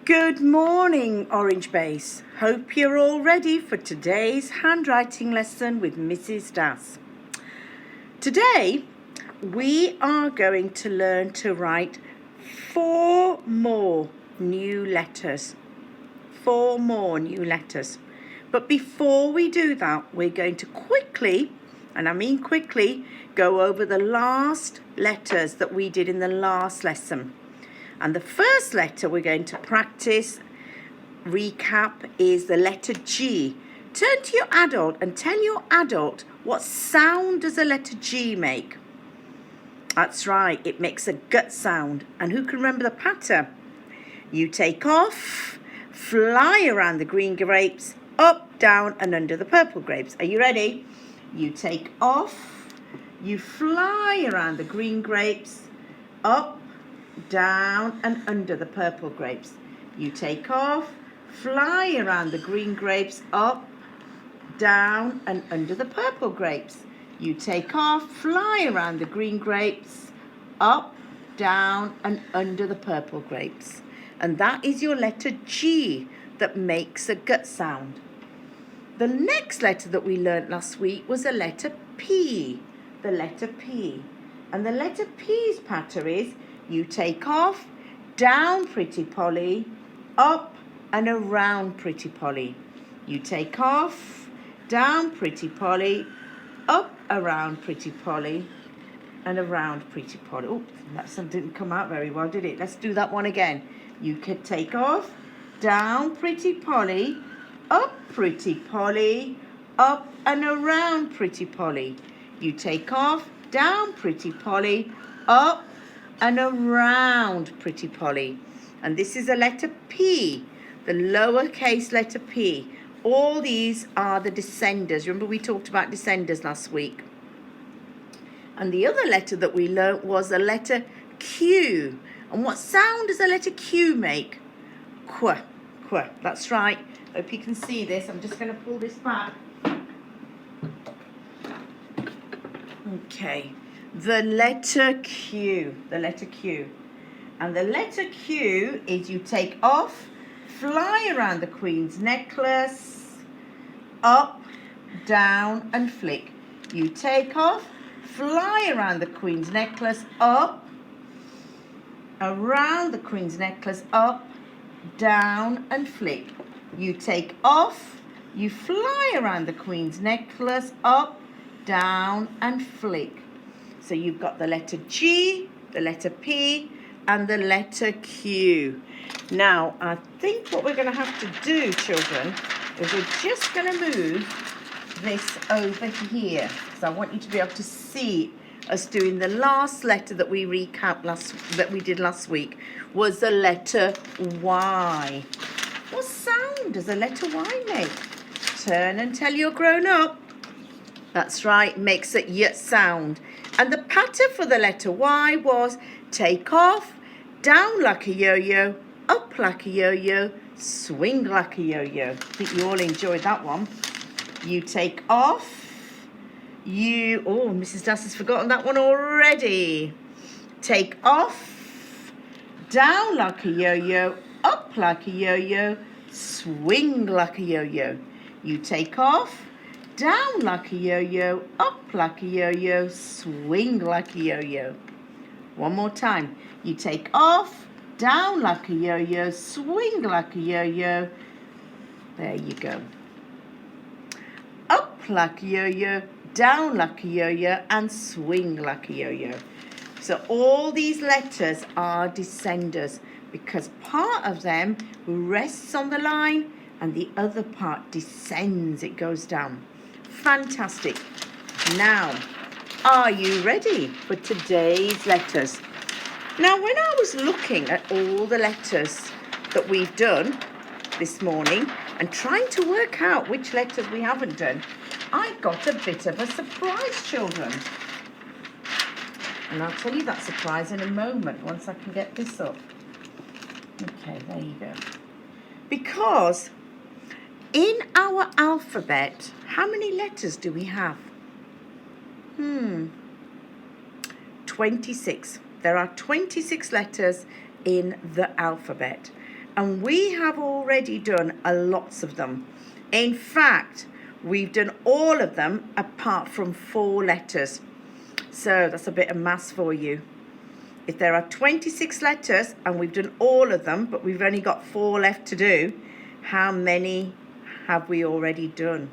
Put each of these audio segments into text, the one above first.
Good morning, Orange Base. Hope you're all ready for today's handwriting lesson with Mrs. Das. Today, we are going to learn to write 4 more new letters. 4 more new letters. But before we do that, we're going to quickly, and I mean quickly, go over the last letters that we did in the last lesson. And the first letter we're going to practice, recap, is the letter G. Turn to your adult and tell your adult, what sound does a letter G make? That's right, it makes a gut sound. And who can remember the pattern? You take off, fly around the green grapes, up, down and under the purple grapes. Are you ready? You take off, you fly around the green grapes, up, down and under the purple grapes. You take off, fly around the green grapes, up, down and under the purple grapes. You take off, fly around the green grapes, up, down and under the purple grapes. And that is your letter G that makes a gut sound. The next letter that we learnt last week was the letter P. The letter P. And the letter P's pattern is you take off, down Pretty Polly, up and around Pretty Polly. You take off, down Pretty Polly, up around Pretty Polly and around Pretty Polly. Oh, that didn't come out very well, did it? Let's do that one again. You could take off, down Pretty Polly, up Pretty Polly, up and around Pretty Polly. You take off, down Pretty Polly, up and around Pretty Polly. And this is a letter P, the lowercase letter P. All these are the descenders. Remember we talked about descenders last week. And the other letter that we learnt was the letter Q. And what sound does the letter Q make? Qu, qu. That's right. Hope you can see this. I'm just going to pull this back. Okay. The letter Q. The letter Q. And the letter Q is you take off, fly around the Queen's necklace, up, down and flick. You take off, fly around the Queen's necklace, up, around the Queen's necklace, up, down and flick. You take off, you fly around the Queen's necklace, up, down and flick. So you've got the letter G, the letter P and the letter Q. Now, I think what we're going to have to do, children, is we're just going to move this over here. So I want you to be able to see us doing the last letter that we did last week was the letter Y. What sound does the letter Y make? Turn and tell you're grown up. That's right, makes a Y sound. And the pattern for the letter Y was take off, down like a yo-yo, up like a yo-yo, swing like a yo-yo. I think you all enjoyed that one. You take off, Mrs. Das has forgotten that one already. Take off, down like a yo-yo, up like a yo-yo, swing like a yo-yo. You take off, down like a yo-yo, up like a yo-yo, swing like a yo-yo. One more time. You take off, down like a yo-yo, swing like a yo-yo. There you go. Up like a yo-yo, down like a yo-yo, and swing like a yo-yo. So all these letters are descenders because part of them rests on the line and the other part descends, it goes down. Fantastic. Now, are you ready for today's letters? Now, when I was looking at all the letters that we've done this morning and trying to work out which letters we haven't done, I got a bit of a surprise, children. And I'll tell you that surprise in a moment once I can get this up. Okay, there you go. Because in our alphabet, how many letters do we have? 26. There are 26 letters in the alphabet. And we have already done lots of them. In fact, we've done all of them apart from 4 letters. So that's a bit of maths for you. If there are 26 letters and we've done all of them, but we've only got 4 left to do, how many have we already done?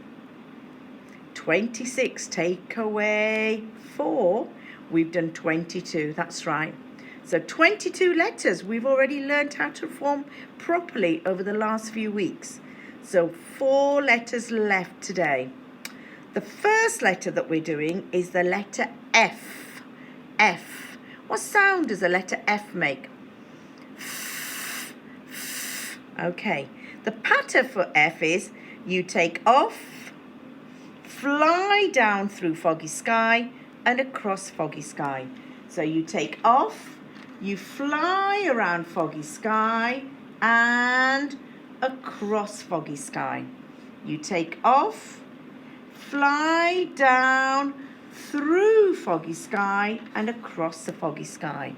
26, take away 4, we've done 22, that's right. So 22 letters we've already learned how to form properly over the last few weeks. So 4 letters left today. The first letter that we're doing is the letter F. F. What sound does the letter F make? F. F. Okay. The pattern for F is you take off, fly down through foggy sky and across foggy sky. So you take off, you fly around foggy sky and across foggy sky. You take off, fly down through foggy sky and across the foggy sky.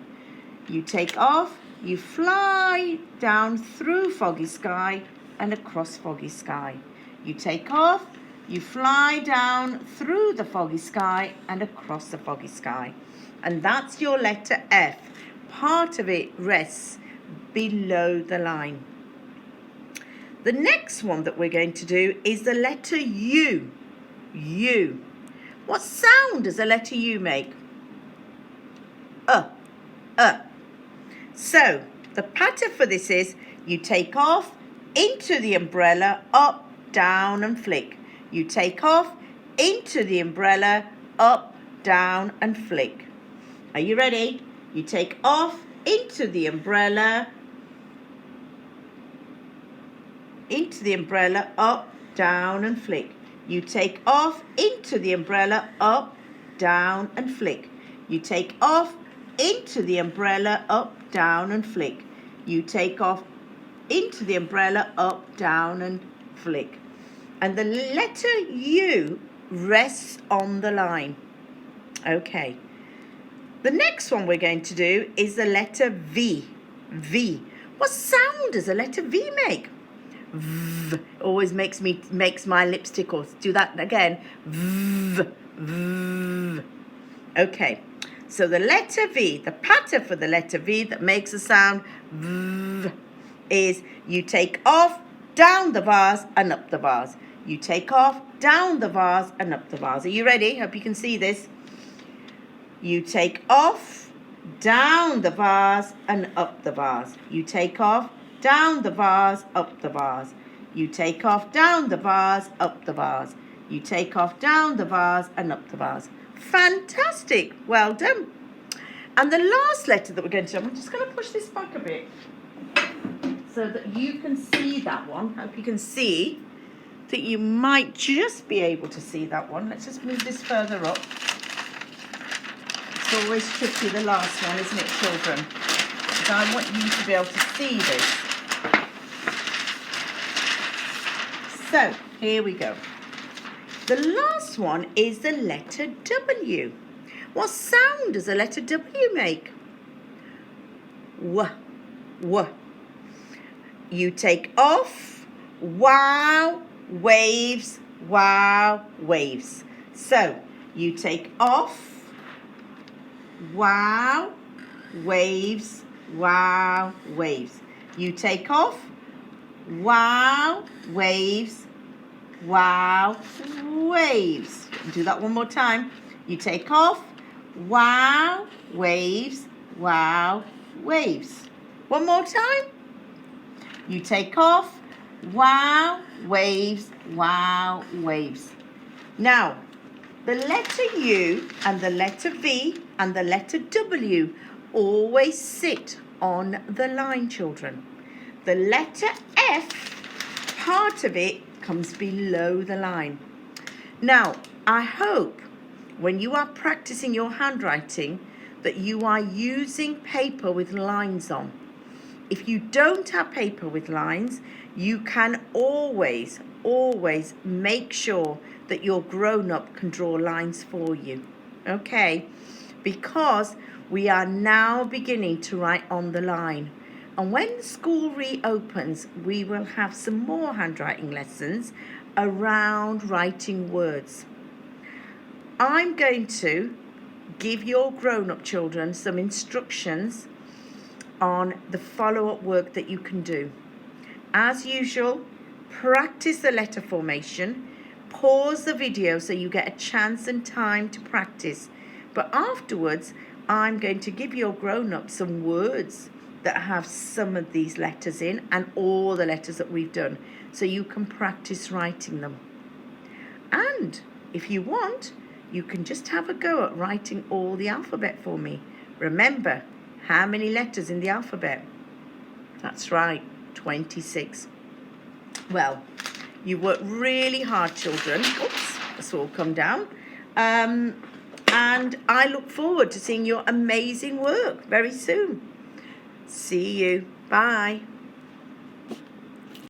You take off, you fly down through foggy sky and across foggy sky. You take off, you fly down through the foggy sky and across the foggy sky. And that's your letter F. Part of it rests below the line. The next one that we're going to do is the letter U. U. What sound does the letter U make? So, the pattern for this is you take off, into the umbrella, up, down and flick. You take off, into the umbrella, up, down and flick. Are you ready? You take off, into the umbrella, up, down and flick. You take off, into the umbrella, up, down and flick. You take off, into the umbrella, up, down and flick. You take off, into the umbrella, up, down and flick. And the letter U rests on the line. Okay. The next one we're going to do is the letter V. V. What sound does the letter V make? V. Always makes my lips tickle. Do that again. V. V. Okay. So the letter V, the pattern for the letter V that makes the sound V is you take off, down the bars and up the bars. You take off, down the bars and up the bars. Are you ready? Hope you can see this. You take off, down the bars and up the bars. You take off, down the bars, up the bars. You take off, down the bars, up the bars. You take off, down the bars and up the bars. Fantastic. Well done. And the last letter that we're going to do, I'm just going to push this back a bit so that you can see that one. Hope you can see that you might just be able to see that one. Let's just move this further up. It's always tricky, the last one, isn't it, children? Because I want you to be able to see this. So, here we go. The last one is the letter W. What sound does the letter W make? W. W. You take off, wow, waves, wow, waves. So, you take off, wow, waves, wow, waves. You take off, wow, waves, wow, waves. Do that one more time. You take off, wow, waves, wow, waves. One more time. You take off, wow, waves, wow, waves. Now, the letter U and the letter V and the letter W always sit on the line, children. The letter F, part of it comes below the line. Now, I hope when you are practicing your handwriting that you are using paper with lines on. If you don't have paper with lines, you can always make sure that your grown-up can draw lines for you. Okay? Because we are now beginning to write on the line. And when school reopens, we will have some more handwriting lessons around writing words. I'm going to give your grown-up children some instructions on the follow-up work that you can do. As usual, practice the letter formation. Pause the video so you get a chance and time to practice. But afterwards, I'm going to give your grown-up some words that have some of these letters in and all the letters that we've done, so you can practice writing them. And if you want, you can just have a go at writing all the alphabet for me. Remember, how many letters in the alphabet? That's right, 26. Well, you worked really hard, children. Oops, that's all come down. And I look forward to seeing your amazing work very soon. See you. Bye.